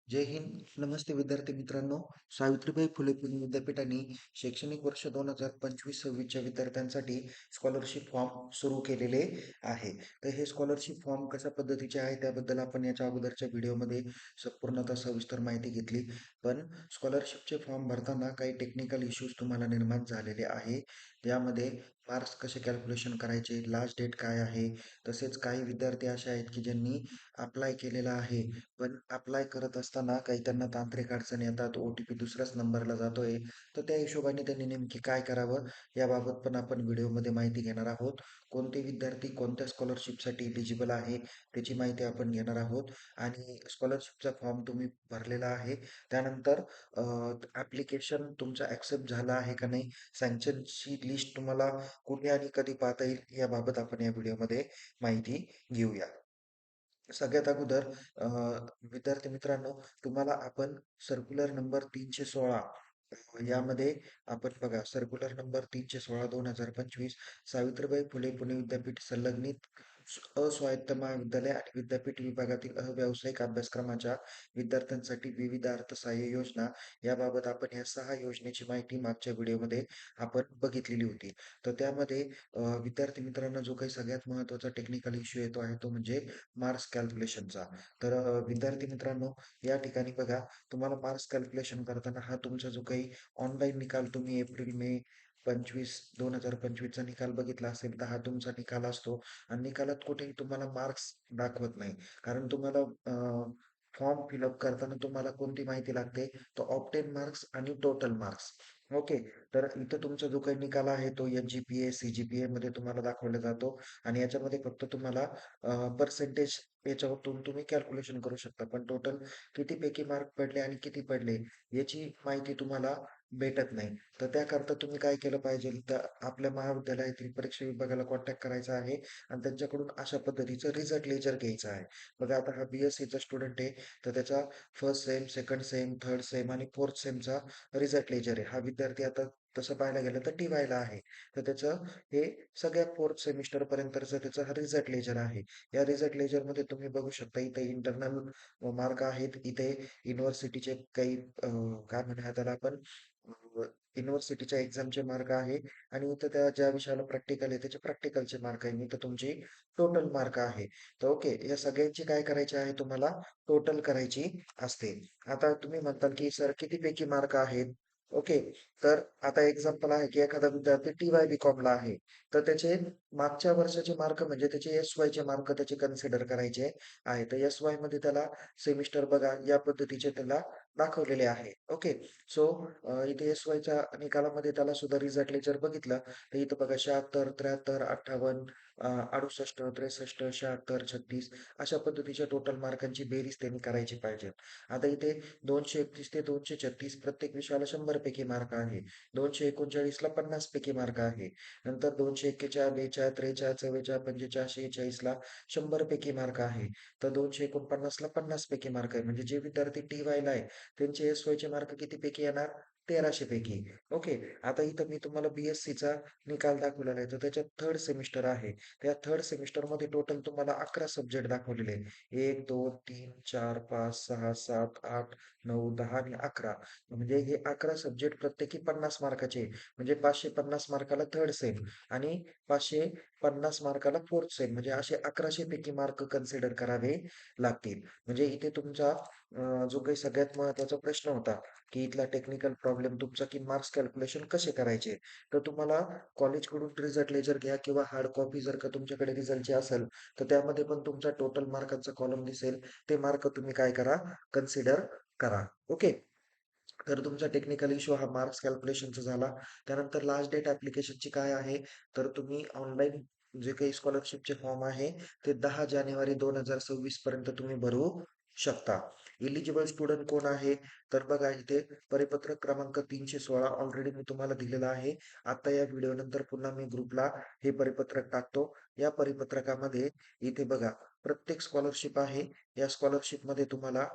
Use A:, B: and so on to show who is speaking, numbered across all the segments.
A: जय हिंद. नमस्ते विद्यार्थी मित्रांनो. सावित्रीबाई फुले पुणे विद्यापीठाने शैक्षणिक वर्ष 2025-26च्या विद्यार्थ्यांसाठी स्कॉलरशिप फॉर्म सुरू केलेले आहे. तर हे स्कॉलरशिप फॉर्म कशा पद्धतीचे आहे त्याबद्दल आपण याच्या अगोदरच्या व्हिडिओमध्ये पूर्णतः सविस्तर माहिती घेतली. पण स्कॉलरशिपचे फॉर्म भरताना काही टेक्निकल इश्यूज तुम्हाला निर्माण झालेले आहे. यामध्ये मार्क्स कसे कॅल्क्युलेशन करायचे, लास्ट डेट काय आहे, तसेच काही विद्यार्थी असे आहेत की ज्यांनी अप्लाय केलेला आहे, पण अप्लाय करत असताना काही त्यांना तांत्रिक अडचणी येतात, ओ-टी-पी दुसऱ्याच नंबरला जातोय. तर त्या हिशोबाने त्यांनी नेमकी काय करावं याबाबत पण आपण व्हिडिओमध्ये माहिती घेणार आहोत. कोणते विद्यार्थी कोणत्या स्कॉलरशिपसाठी इलिजिबल आहे त्याची माहिती आपण घेणार आहोत. आणि स्कॉलरशिपचा फॉर्म तुम्ही भरलेला आहे, त्यानंतर ॲप्लिकेशन तुमचा ॲक्सेप्ट झाला आहे का नाही, सँक्शनची लिस्ट तुम्हाला कुठे आणि कधी पाहता येईल याबाबत आपण या व्हिडिओमध्ये माहिती घेऊया. सगळ्यात अगोदर अ, विद्यार्थी मित्रांनो, तुम्हाला आपण सर्क्युलर नंबर 316 यामध्ये आपण बघा, सर्क्युलर नंबर 316 2025 सावित्रीबाई फुले पुणे विद्यापीठ संलग्नित अस्वायत्त महाविद्यालय आणि विद्यापीठ विभागातील अव्यावसायिक अभ्यासक्रमाच्या विद्यार्थ्यांसाठी विविध अर्थसहाय्य योजना याबाबत आपण या 6 योजनेची माहिती मागच्या व्हिडिओमध्ये आपण बघितलेली होती. तर त्यामध्ये विद्यार्थी मित्रांनो, जो काही सगळ्यात महत्त्वाचा टेक्निकल इश्यू येतो आहे तो म्हणजे मार्क्स कॅल्क्युलेशनचा. तर विद्यार्थी मित्रांनो, या ठिकाणी बघा, तुम्हाला मार्क्स कॅल्क्युलेशन करताना हा तुमचा जो काही ऑनलाईन निकाल तुम्ही एप्रिल-मे 2025चा निकाल बघितला असेल, तर हा तुमचा निकाल असतो आणि निकालात कुठेही तुम्हाला मार्क्स दाखवत नाही. कारण तुम्हाला फॉर्म फिलअप करताना तुम्हाला कोणती माहिती लागते? तर ऑब्टेन मार्क्स आणि टोटल मार्क्स. ओके. तर इथं तुमचा जो काही निकाल आहे तो एच-जी-पी-ए, सी-जी-पी-एमध्ये तुम्हाला दाखवला जातो आणि याच्यामध्ये फक्त तुम्हाला पर्सेंटेज याच्यावरून तुम्ही कॅल्क्युलेशन करू शकता. पण टोटल कितीपैकी मार्क पडले आणि किती पडले याची माहिती तुम्हाला भेटत नाही. तर त्याकरता तुम्ही काय केलं पाहिजे, तर आपल्या महाविद्यालयातील परीक्षा विभागाला कॉन्टॅक्ट करायचा आहे आणि त्यांच्याकडून अशा पद्धतीचं रिझल्ट लेजर घ्यायचं आहे. बघा, आता हा बी-एस-सीचा स्टुडंट आहे, तर त्याचा first sem, second same, third same आणि फोर्थ सेमचा रिझल्ट लेजर आहे. हा विद्यार्थी आता तसं पाहायला गेलं तर टी-वायला आहे. तर त्याचं हे सगळ्या फोर्थ सेमिस्टरपर्यंतचा त्याचा हा रिझल्ट लेजर आहे. या रिझल्ट लेजरमध्ये तुम्ही बघू शकता, इथे इंटरनल मार्क आहेत. इथे युनिव्हर्सिटीचे काही काय म्हणूया त्याला आपण, युनिव्हर्सिटीच्या एक्झामचे मार्क आहे आणि इथं त्या ज्या विषयाला प्रॅक्टिकल आहे त्याचे प्रॅक्टिकलचे मार्क आहे. इथं तुमची टोटल मार्क आहे. तर ओके, या सगळ्यांची काय करायची आहे तुम्हाला? टोटल करायची असते. आता तुम्ही म्हणताल की सर कितीपैकी मार्क आहेत? ओके. तर आता एक्झाम्पल आहे की एखादा विद्यार्थी टी-वाय बी-कॉमला आहे. तर त्याचे मागच्या वर्षाचे मार्क म्हणजे त्याचे एस-वायचे मार्क त्याचे कन्सिडर करायचे आहे. तर एस-वायमध्ये त्याला सेमिस्टर बघा या पद्धतीचे त्याला दाखवलेले आहे. ओके. सो इथे एस-वायच्या निकालामध्ये त्याला सुद्धा रिझल्ट लेजर बघितलं, तर इथं बघा 76, 73, 58, 68, 63, 76, 36 अशा पद्धतीच्या टोटल मार्कांची बेरीज त्यांनी करायची पाहिजे. आता इथे 231 ते 236 प्रत्येक विषयाला 100 पैकी मार्क आहे. 239ला 50 पैकी मार्क आहे. नंतर 241, 42, 43, 44, 45, 46ला 100 पैकी मार्क आहे. तर 249ला 50 पैकी मार्क आहे. म्हणजे जे विद्यार्थी टी-वायला आहे त्यांचे एस-वायचे मार्क किती पैकी येणार? 1300 पैकी. ओके. आता इथं मी तुम्हाला बी-एस-सीचा निकाल दाखवलेला आहे. तर त्याच्यात थर्ड सेमिस्टर आहे. त्या थर्ड सेमिस्टरमध्ये टोटल तुम्हाला 11 सब्जेक्ट दाखवलेले आहेत. 1, 2, 3, 4, 5, 6, 7, 8, 9, 10 आणि 11. म्हणजे हे 11 सब्जेक्ट प्रत्येकी 50 मार्काचे. म्हणजे 550 मार्काला थर्ड सेम आणि 550 मार्काला फोर्थ सेम. म्हणजे असे 1100 पैकी मार्क कन्सिडर करावे लागतील. म्हणजे इथे तुमचा जो काही सगळ्यात महत्त्वाचा प्रश्न होता, की इथला टेक्निकल प्रॉब्लेम तुमचा, की मार्क्स कॅल्क्युलेशन कसे करायचे? तर तुम्हाला कॉलेजकडून रिझल्ट लेजर घ्या किंवा हार्ड कॉपी जर का तुमच्याकडे रिझल्टची असेल, तर त्यामध्ये पण तुमचा टोटल मार्कांचा कॉलम दिसेल. ते मार्क तुम्ही काय करा? कन्सिडर करा. ओके. तर तुमचा टेक्निकल इश्यू हा मार्क्स कॅल्क्युलेशनचा झाला. त्यानंतर लास्ट डेट ॲप्लिकेशनची काय आहे? तर तुम्ही ऑनलाईन जे काही स्कॉलरशिपचे फॉर्म आहे, ते 10 जानेवारी 2026 पर्यंत तुम्ही भरू शकता. एलिजिबल स्टुडंट कोण आहे? तर बघा, इथे परिपत्रक क्रमांक 316 ऑलरेडी मी तुम्हाला दिलेला आहे. आता या व्हिडिओनंतर पुन्हा मी ग्रुपला हे परिपत्रक टाकतो. या परिपत्रकामध्ये इथे बघा, प्रत्येक स्कॉलरशिप आहे. या स्कॉलरशिपमध्ये तुम्हाला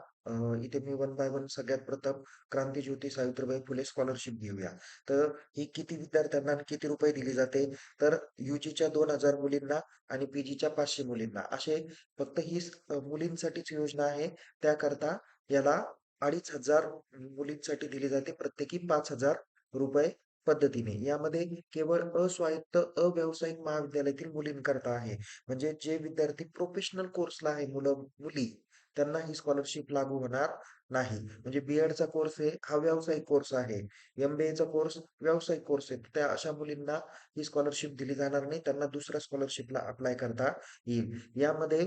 A: इथे मी वन बाय वन सगळ्यात प्रथम क्रांतीज्योती सावित्रीबाई फुले स्कॉलरशिप घेऊया. तर ही किती विद्यार्थ्यांना आणि किती रुपये दिली जाते? तर यू-जीच्या 2000 मुलींना आणि पी-जीच्या 500 मुलींना, असे फक्त ही मुलींसाठीच योजना आहे. त्याकरता याला 2,500 मुलींसाठी दिली जाते, प्रत्येकी ₹5,000 पद्धतीने. यामध्ये केवळ अस्वायत्त, अव्यावसायिक महाविद्यालयातील मुलींकरता आहे. म्हणजे जे विद्यार्थी प्रोफेशनल कोर्सला आहे, मुली, त्यांना ही स्कॉलरशिप लागू होणार नाही. म्हणजे बी-एडचा कोर्स आहे, हा व्यावसायिक कोर्स आहे. एम-बी-एचा कोर्स व्यावसायिक कोर्स आहे. त्या अशा मुलींना ही स्कॉलरशिप दिली जाणार नाही. त्यांना दुसऱ्या स्कॉलरशिपला अप्लाय करता येईल. यामध्ये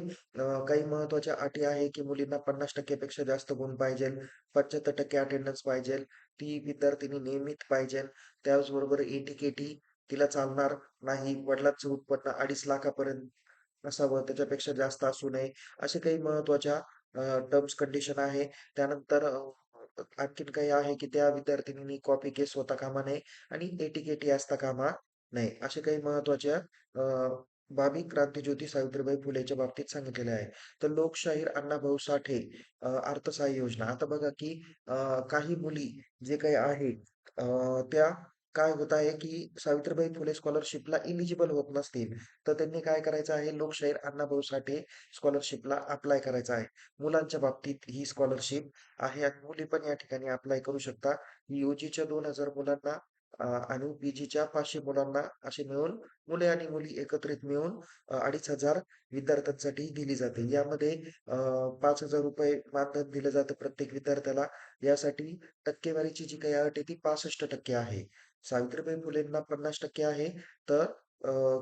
A: काही महत्त्वाच्या अटी आहे, की मुलींना 50% पेक्षा जास्त गुण पाहिजे, 75% अटेंडन्स पाहिजे, ती विद्यार्थिनी नियमित पाहिजे. त्याचबरोबर ए-टी-के-टी तिला चालणार नाही. वडिलांचं उत्पन्न 2.5 लाखापर्यंत असावं, त्याच्यापेक्षा जास्त असू नये. असे काही महत्त्वाच्या टर्म्स कंडिशन आहे. त्यानंतर आणखीन काही आहे, की त्या विद्यार्थिनींनी कॉपी केस होता कामा नये आणि ए-टी-के-टी असता कामा नये. असे काही महत्त्वाच्या बाबी क्रांतीज्योती सावित्रीबाई फुलेच्या बाबतीत सांगितलेल्या आहे. तर लोकशाहीर अण्णाभाऊ साठे अर्थसहाय्य योजना. आता बघा, की काही मुली जे काही आहे त्या काय होत आहे, की सावित्रीबाई फुले स्कॉलरशिपला इलिजिबल होत नसतील, तर त्यांनी काय करायचं आहे, लोकशाहीर अण्णाभाऊ साठे स्कॉलरशिपला अप्लाय करायचा आहे. मुलांच्या बाबतीत ही स्कॉलरशिप आहे आणि मुली पण या ठिकाणी अप्लाय करू शकता. UGच्या 2,000 मुलांना आणि पी-जीच्या 500 मुलांना असे मिळून मुले आणि मुली एकत्रित मिळून 2,500 विद्यार्थ्यांसाठी दिली जाते. यामध्ये ₹5,000 मानधन दिलं जातं प्रत्येक विद्यार्थ्याला. यासाठी टक्केवारीची जी काही अट आहे ती 65% आहे. सावित्रीबाई फुलेंना 50% आहे, तर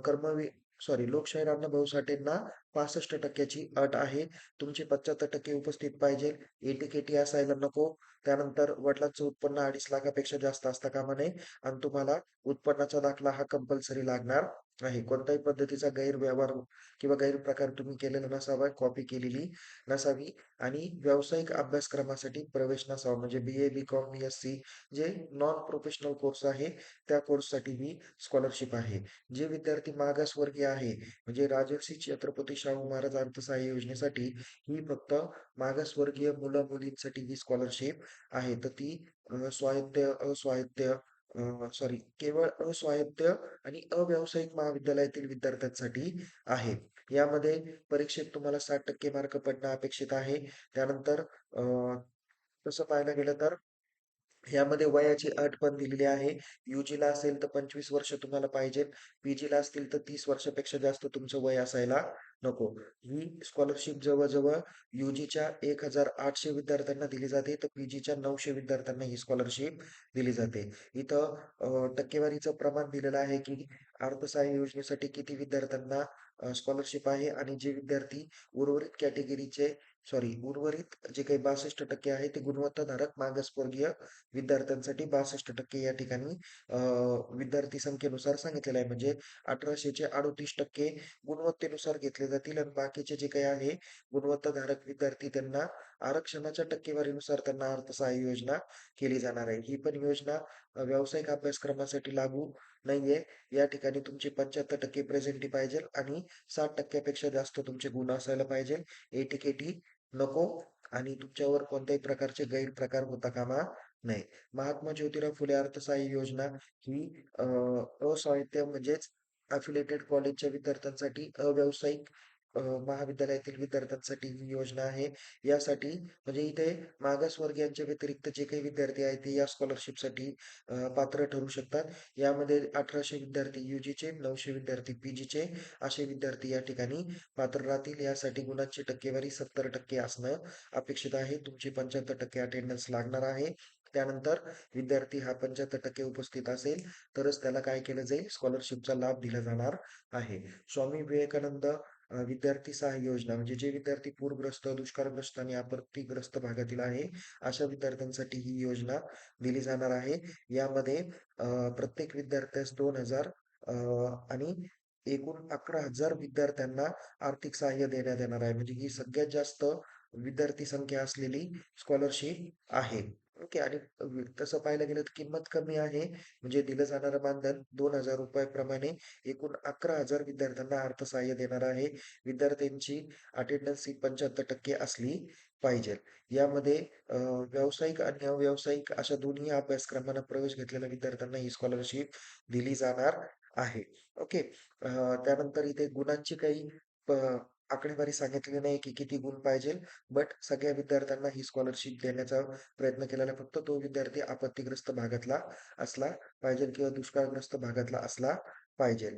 A: कर्मवीर लोकशाहीर अण्णाभाऊ साठेंना 65% ची अट आहे. तुमचे 75% उपस्थित पाहिजे. ए-टी-के-टी असायला नको. त्यानंतर वडिलांचं उत्पन्न 2.5 लाखापेक्षा जास्त असता कामा नये आणि तुम्हाला उत्पन्नाचा दाखला हा कंपल्सरी लागणार आहे. कोणत्याही पद्धतीचा गैरव्यवहार किंवा गैरप्रकार तुम्ही केलेला नसावा, कॉपी केलेली नसावी आणि व्यावसायिक अभ्यासक्रमासाठी प्रवेश नसावा. म्हणजे बी-ए, बी-कॉम, बी-एस-सी जे नॉन प्रोफेशनल कोर्स आहे, त्या कोर्ससाठी ही स्कॉलरशिप आहे. जे विद्यार्थी मागासवर्गीय आहे, म्हणजे राजर्षी छत्रपती शाहू महाराज अर्थसहाय्य योजनेसाठी ही फक्त मागासवर्गीय मुलं-मुलींसाठी ही स्कॉलरशिप आहे. तर ती स्वायत्त, अस्वायत्त केवळ अस्वायत्त आणि अव्यावसायिक महाविद्यालयातील विद्यार्थ्यांसाठी आहे. यामध्ये परीक्षेत तुम्हाला 60% मार्क पडणं अपेक्षित आहे. त्यानंतर तसं पाहायला गेलं तर यामध्ये वयाची अट पण दिलेली आहे. UGला असेल तर 25 वर्ष तुम्हाला पाहिजे. पी-जीला असतील तर 30 वर्षापेक्षा जास्त तुमचं वय असायला नको. ही स्कॉलरशिप जवळ-जवळ UGच्या 1,800 विद्यार्थ्यांना दिली जाते, तर पी-जीच्या 900 विद्यार्थ्यांना ही स्कॉलरशिप दिली जाते. इथं टक्केवारीचं प्रमाण दिलेलं आहे, की अर्थसहाय्य योजनेसाठी किती विद्यार्थ्यांना स्कॉलरशिप आहे आणि जे विद्यार्थी उर्वरित कॅटेगरीचे उर्वरित जे काही 62% आहे ते गुणवत्ताधारक मागासवर्गीय विद्यार्थ्यांसाठी 62% या ठिकाणी विद्यार्थी संख्येनुसार सांगितलेलं आहे. म्हणजे 1800चे 38% गुणवत्तेनुसार घेतले जातील आणि बाकीचे जे काही आहे गुणवत्ताधारक विद्यार्थी त्यांना आरक्षणाच्या टक्केवारीनुसार त्यांना अर्थसहाय्य योजना केली जाणार आहे. ही पण योजना व्यावसायिक अभ्यासक्रमासाठी लागू नाहीये. या ठिकाणी तुमचे 75% प्रेझेंटी पाहिजे आणि 60% पेक्षा जास्त तुमचे गुण असायला पाहिजे. ए-टी-के-टी नको आणि तुमच्यावर कोणत्याही प्रकारचे गैरप्रकार होता कामा नये. महात्मा ज्योतिराव फुले अर्थसहाय्य योजना ही अस्वायत्त म्हणजेच अफिलिएटेड कॉलेजच्या विद्यार्थ्यांसाठी अव्यावसायिक महाविद्यालयातील विद्यार्थ्यांसाठी ही योजना आहे. यासाठी म्हणजे इथे मागासवर्गीयांच्या व्यतिरिक्त जे काही विद्यार्थी आहेत ते या स्कॉलरशिपसाठी पात्र ठरू शकतात. यामध्ये 1800 विद्यार्थी UGचे, 900 विद्यार्थी पी-जीचे असे विद्यार्थी या ठिकाणी पात्र राहतील. यासाठी गुणांची टक्केवारी 70% असणं अपेक्षित आहे. तुमची 75% अटेंडन्स लागणार आहे. त्यानंतर विद्यार्थी हा 75% उपस्थित असेल तरच त्याला काय केलं जाईल, स्कॉलरशिपचा लाभ दिला जाणार आहे. स्वामी विवेकानंद विद्यार्थी सहाय्य योजना म्हणजे जे विद्यार्थी पूरग्रस्त, दुष्काळग्रस्त आणि आपत्तीग्रस्त भागातील आहे, अशा विद्यार्थ्यांसाठी ही योजना दिली जाणार आहे. यामध्ये प्रत्येक विद्यार्थ्यास 2,000 आणि एकूण 11,000 विद्यार्थ्यांना आर्थिक सहाय्य देण्यात येणार आहे. म्हणजे ही सगळ्यात जास्त विद्यार्थी संख्या असलेली स्कॉलरशिप आहे. ओके आणि तसं पाहायला गेलं तर किंमत कमी आहे. म्हणजे दिलं जाणारं मानधन ₹2,000 प्रमाणे एकूण 11,000 विद्यार्थ्यांना अर्थसहाय्य देणार आहे. विद्यार्थ्यांची अटेंडन्स ही 75% असली पाहिजे. यामध्ये व्यावसायिक आणि अव्यावसायिक अशा दोन्ही अभ्यासक्रमांना प्रवेश घेतलेल्या विद्यार्थ्यांना ही स्कॉलरशिप दिली जाणार आहे. ओके. त्यानंतर इथे गुणांची काही आकडेवारी सांगितलेली नाही की किती गुण पाहिजे, बट सगळ्या विद्यार्थ्यांना ही स्कॉलरशिप देण्याचा प्रयत्न केलेला आहे. फक्त तो विद्यार्थी आपत्तीग्रस्त भागातला असला पाहिजे किंवा दुष्काळग्रस्त भागातला असला पाहिजे.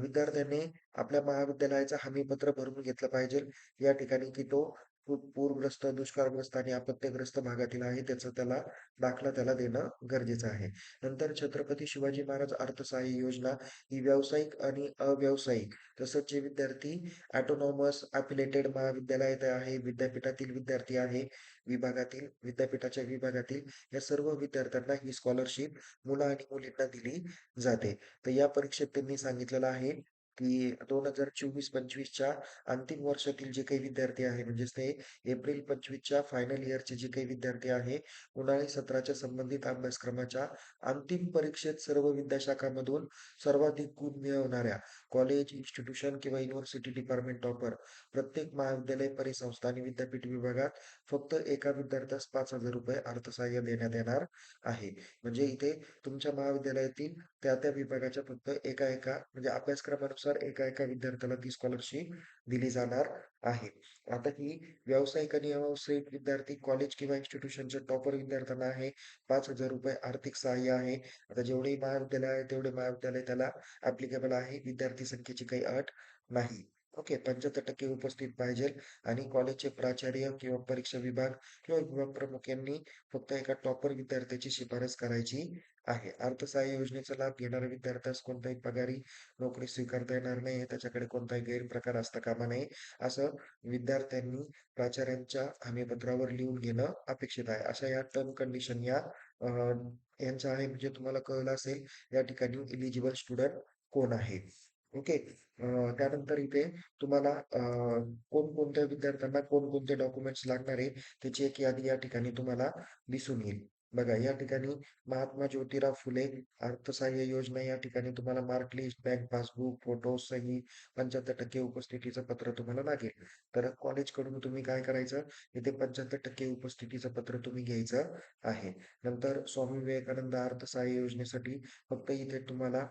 A: विद्यार्थ्यांनी आपल्या महाविद्यालयाचं हमीपत्र भरून घेतलं पाहिजे. या ठिकाणी की तो पूरग्रस्त, दुष्काळग्रस्त आणि आपत्तीग्रस्त भागातील आहे त्याचा दाखला त्याला देणं गरजेचं आहे. नंतर छत्रपती शिवाजी महाराज अर्थसहाय्य योजना ही व्यावसायिक आणि अव्यावसायिक तसंच जे विद्यार्थी ऑटोनॉमस अफिलेटेड महाविद्यालयात आहे, विद्यापीठातील विद्यार्थी आहे, विद्यापीठाच्या विभागातील या सर्व विद्यार्थ्यांना ही स्कॉलरशिप मुलं आणि मुलींना दिली जाते. तर या परीक्षेत त्यांनी सांगितलेलं आहे, की 2024-25च्या अंतिम वर्षातील जे काही विद्यार्थी आहे, म्हणजेच ते एप्रिल 25च्या फायनल इयरचे जे काही विद्यार्थी आहे, उन्हाळी सत्राच्या संबंधित अभ्यासक्रमाच्या अंतिम परीक्षेत सर्व विद्याशाखांमधून सर्वाधिक गुण मिळवणाऱ्या कॉलेज, इन्स्टिट्यूशन किंवा युनिव्हर्सिटी डिपार्टमेंट टॉपर प्रत्येक महाविद्यालय, परिसंस्था आणि विद्यापीठ विभागात फक्त एका विद्यार्थ्यास ₹5,000 अर्थसहाय्य देण्यात येणार आहे. म्हणजे इथे तुमच्या महाविद्यालयातील त्या विभागाच्या फक्त एका म्हणजे अभ्यासक्रमानुसार एका विद्यार्थ्याला ती स्कॉलरशिप दिली जाणार आहे. आता ही व्यावसायिक आणि अव्यावसायिक विद्यार्थी कॉलेज किंवा इन्स्टिट्यूशनच्या टॉपर विद्यार्थ्यांना आहे ₹5,000 आर्थिक सहाय्य आहे. आता जेवढेही महाविद्यालय आहे तेवढे महाविद्यालय त्याला ॲप्लिकेबल आहे. विद्यार्थी संख्येची काही अट नाही. ओके. 75% उपस्थित पाहिजे आणि कॉलेजचे प्राचार्य किंवा परीक्षा विभाग किंवा विभाग प्रमुख यांनी फक्त एका टॉपर विद्यार्थ्याची शिफारस करायची आहे. अर्थसहाय्य योजनेचा लाभ घेणाऱ्या विद्यार्थ्यास कोणताही पगारी नोकरी स्वीकारता येणार नाही. त्याच्याकडे कोणताही गैरप्रकार असता कामा नये, असं विद्यार्थ्यांनी प्राचार्यांच्या हमीपत्रावर लिहून घेणं अपेक्षित आहे. अशा या टर्म कंडिशन अ, यांच्या आहे म्हणजे तुम्हाला कळलं असेल या ठिकाणी इलिजिबल स्टुडंट कोण आहे. ओके. त्यानंतर इथे तुम्हाला कोणकोणत्या विद्यार्थ्यांना कोणकोणते डॉक्युमेंट्स लागणार आहे त्याची एक यादी या ठिकाणी तुम्हाला दिसून येईल. बघा या ठिकाणी महात्मा ज्योतिराव फुले अर्थसहाय्य योजना या ठिकाणी तुम्हाला mark list, bank passbook, photo, सही, 75% उपस्थितीचं पत्र तुम्हाला लागेल. तर कॉलेजकडून तुम्ही काय करायचं, इथे 75% उपस्थितीचं पत्र तुम्ही घ्यायचं आहे. नंतर स्वामी विवेकानंद अर्थसहाय्य योजनेसाठी फक्त इथे तुम्हाला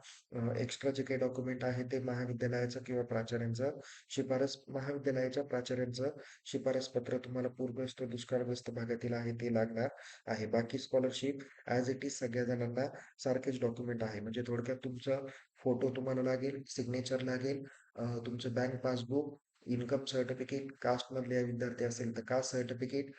A: एक्स्ट्रा जे काही डॉक्युमेंट आहे ते महाविद्यालयाचं किंवा प्राचार्यांचं महाविद्यालयाच्या प्राचार्यांचं शिफारस पत्र तुम्हाला पूरग्रस्त, दुष्काळग्रस्त भागातील आहे ते लागणार आहे. बाकी स्कॉलरशिप ॲज इट इज सगळ्या जणांना सारखेच डॉक्युमेंट आहे. म्हणजे थोडक्यात तुमचा फोटो तुम्हाला लागेल, सिग्नेचर लागेल, तुमचं बँक पासबुक, इन्कम सर्टिफिकेट, कास्टमधले विद्यार्थी असेल तर कास्ट सर्टिफिकेट,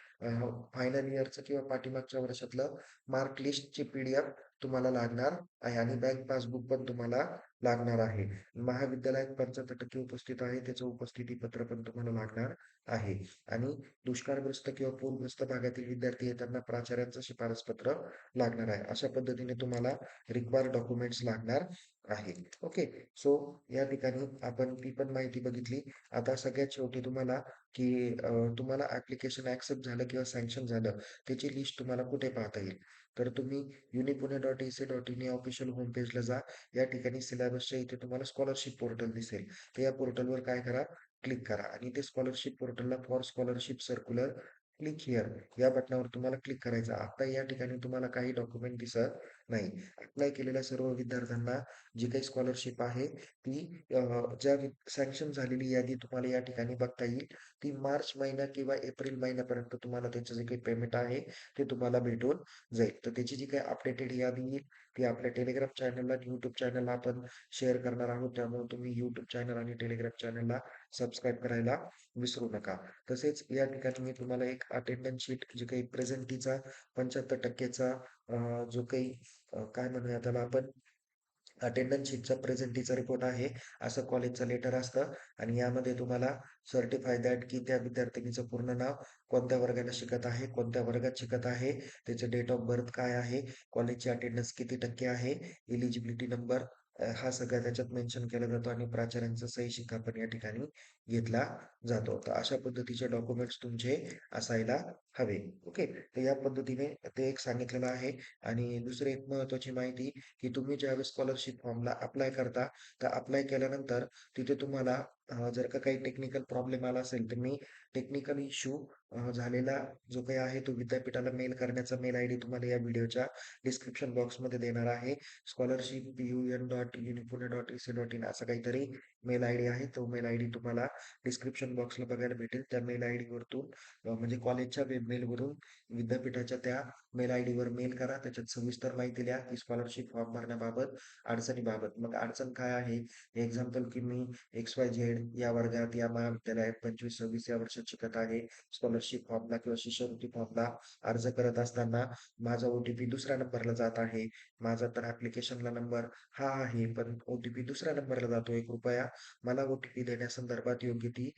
A: फायनल इयरचं किंवा पाठीमागच्या वर्षातलं मार्क लिस्टची PDF तुम्हाला लागणार आहे आणि बँक पासबुक पण तुम्हाला लागणार आहे. महाविद्यालयात 75% उपस्थित आहे, त्याचं उपस्थिती पत्र पण तुम्हाला लागणार आहे आणि दुष्काळग्रस्त किंवा पूरग्रस्त भागातील विद्यार्थी आहे त्यांना प्राचार्यांचं शिफारस पत्र लागणार आहे. अशा पद्धतीने तुम्हाला रिक्वायर्ड डॉक्युमेंट्स लागणार आहे. ओके. सो या ठिकाणी आपण ती पण माहिती बघितली. आता सगळ्यात शेवटी तुम्हाला ॲप्लिकेशन ॲक्सेप्ट झालं किंवा सँक्शन झालं त्याची लिस्ट तुम्हाला कुठे पाहता येईल. तर तुम्ही unipune.ac.in या ऑफिशियल होम पेजला जा. या ठिकाणी सिलेबसच्या इथे तुम्हाला स्कॉलरशिप पोर्टल दिसेल. तर या पोर्टलवर काय करा, क्लिक करा आणि ते स्कॉलरशिप पोर्टलला for scholarship circular click here या बटनावर तुम्हाला क्लिक करायचं. आता या ठिकाणी तुम्हाला काही डॉक्युमेंट दिसत नाही. अप्लाय केलेल्या सर्व विद्यार्थ्यांना जी काही स्कॉलरशिप आहे ती सँक्शन झालेली यादी तुम्हाला या ठिकाणी बघता येईल. ती मार्च महिना किंवा एप्रिल महिन्यापर्यंत तुम्हाला त्याचं जे काही पेमेंट आहे ते तुम्हाला भेटून जाईल. तर त्याची जी काही अपडेटेड यादी येईल ती आपल्या टेलिग्राम चॅनलला आणि यूट्यूब चॅनलला आपण शेअर करणार आहोत. त्यामुळे तुम्ही यूट्यूब चॅनल आणि टेलिग्राम चॅनलला सबस्क्राईब करायला विसरू नका. तसेच या ठिकाणी मी तुम्हाला एक अटेंडन्स शीट जे काही प्रेझेंटीचा 75%चा जो काही काय म्हणूया त्याला आपण अटेंडन्स शीटचा प्रेझेंटीचा रिपोर्ट आहे असं कॉलेजचं लेटर असतं आणि यामध्ये तुम्हाला सर्टिफाय दॅट की त्या विद्यार्थिनीचं पूर्ण नाव, कोणत्या वर्गाला शिकत आहे, कोणत्या वर्गात शिकत आहे, त्याचं डेट ऑफ बर्थ काय आहे, कॉलेजची अटेंडन्स किती टक्के आहे, एलिजिबिलिटी नंबर हा सगळा त्याच्यात मेन्शन केला जातो आणि प्राचार्यांचा सही शिक्का पण या ठिकाणी घेतला जातो. तर अशा पद्धतीचे डॉक्युमेंट्स तुमचे असायला हवे. ओके. तर या पद्धतीने ते एक सांगितलेलं आहे आणि दुसरी एक महत्त्वाची माहिती की तुम्ही ज्यावेळेस स्कॉलरशिप फॉर्मला अप्लाय करता, तर अप्लाय केल्यानंतर तिथे तुम्हाला जर का काही टेक्निकल प्रॉब्लेम आला असेल, तर मी टेक्निकल इश्यू झालेला जो काही आहे तो विद्यापीठाला मेल करण्याचा मेल आयडी तुम्हाला या व्हिडिओच्या डिस्क्रिप्शन बॉक्समध्ये देणार आहे. scholarship.pun.unipune.ac.in असं काहीतरी मेल आय डी आहे. तो मेल आय डी तुम्हाला डिस्क्रिप्शन बॉक्सला बघायला भेटेल. त्या मेल आय डीवरतून म्हणजे कॉलेजच्या वेब मेलवरून विद्यापीठाच्या त्या मेल आय डीवर मेल करा. त्याच्यात सविस्तर माहिती लिहा की स्कॉलरशिप फॉर्म भरण्याबाबत, अडचणीबाबत. मग अडचण काय आहे? एक्झाम्पल की मी XYZ या वर्गात या महाविद्यालयात 25-26 या वर्षात शिकत आहे. स्कॉलरशिप फॉर्मला किंवा शिष्यवृत्ती फॉर्मला अर्ज करत असताना माझा ओ-टी-पी दुसऱ्या नंबरला जात आहे. माझा तर ॲप्लिकेशनला नंबर हा आहे, पण ओ-टी-पी दुसऱ्या नंबरला जातोय. कृपया मला ओ-टी-पी देण्यासंदर्भात योग्य ती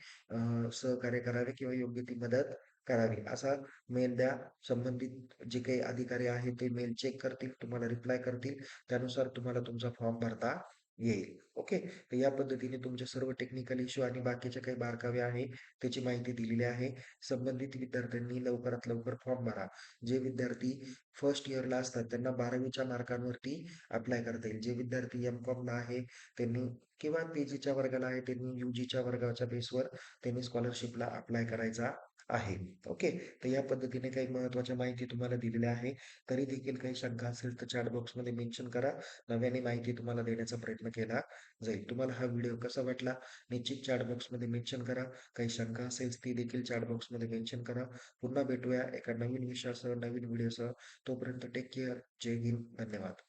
A: सहकार्य करावे किंवा योग्य ती मदत करावी. असा मेल द्या. संबंधित जे काही अधिकारी आहेत ते मेल चेक करतील, तुम्हाला रिप्लाय करतील. त्यानुसार तुम्हाला तुमचा फॉर्म भरता येईल. ओके. तर या पद्धतीने तुमचे सर्व टेक्निकल इश्यू आणि बाकीचे काही बारकावे आहे त्याची माहिती दिलेली आहे. संबंधित विद्यार्थ्यांनी लवकरात लवकर फॉर्म भरा. जे विद्यार्थी फर्स्ट इयरला असतात त्यांना 12वीच्या मार्कांवरती अप्लाय करता येईल. जे विद्यार्थी एम-कॉमला आहे त्यांनी किंवा पी-जीच्या वर्गाला आहे त्यांनी यू-जीच्या वर्गाच्या बेसवर त्यांनी स्कॉलरशिपला अप्लाय करायचा आहे. ओके. तर या पद्धतीने काही महत्त्वाच्या माहिती तुम्हाला दिलेल्या आहे. तरी देखील काही शंका असेल तर चॅट बॉक्समध्ये मेन्शन करा. नव्याने माहिती तुम्हाला देण्याचा प्रयत्न केला जाईल. तुम्हाला हा व्हिडिओ कसा वाटला निश्चित चॅट बॉक्समध्ये मेन्शन करा. काही शंका असेल ती देखील चॅट बॉक्समध्ये मेन्शन करा. पुन्हा भेटूया एका नवीन विषयासह, नवीन व्हिडिओसह. तोपर्यंत टेक केअर. जय हिंद. धन्यवाद.